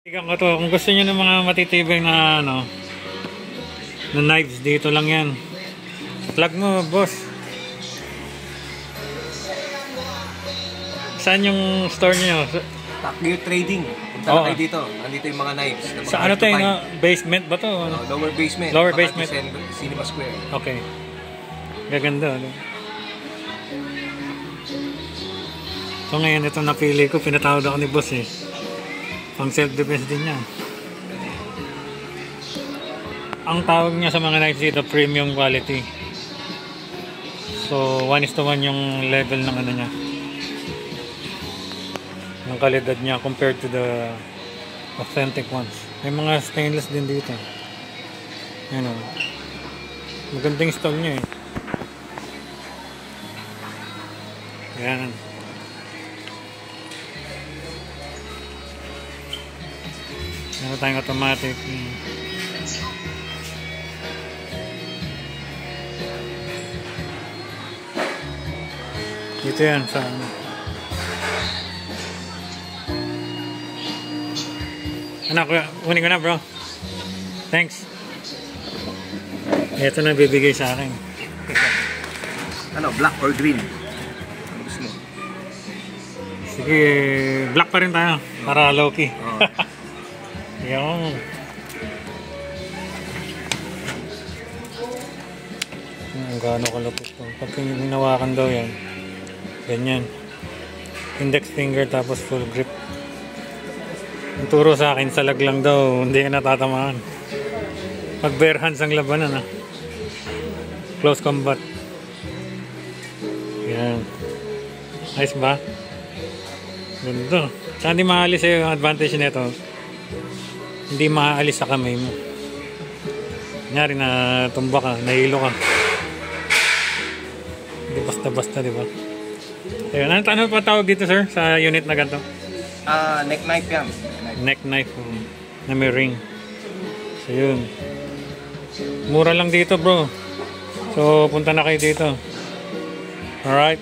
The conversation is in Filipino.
Tingnan ko to, kung gusto niyo ng mga matitibay na ano, na knives, dito lang yan. Plug mo, boss. Saan yung store niyo? Takyo Trading. Punta na kayo dito. Nandito yung mga knives. Sa ano to yung basement ba to? Ano? Lower basement. Lower basement. Cinema Square. Okay. Gaganda. Ano? So ngayon ito napili ko, pinatawad ako ni boss eh. Pang self-defense din yan. Ang tawag niya sa mga knives dito, premium quality. So 1:1 yung level ng ano niya, ng kalidad niya compared to the authentic ones. May mga stainless din dito. Ano, magandang stall niya eh. Yan. Meron tayong automatic. Dito yan sa anak, kunin ko na bro. Thanks. Ito na bibigay sa akin. Ano, black or green? Ano gusto mo? Sige, black pa rin tayo. Para low-key. Yung gaano kalapit to. Pag hinawakan daw yan, ganyan. Index finger tapos full grip. Ang turo sa akin, salag lang daw, hindi ka natatamaan. Pag bare hands ang labanan, close combat. Yan. Nice ba? Ganda. Saan hindi maalis sa'yo yung advantage nito? Hindi maalis sa kamay mo. Kunyari na tumba ka, nahilo ka. Hindi basta-basta, di ba? Ayun, ano pa tawag dito sir sa unit na ganito? Neck knife yan. Neck knife na may ring. So yun. Mura lang dito bro. So punta na kayo dito. Alright.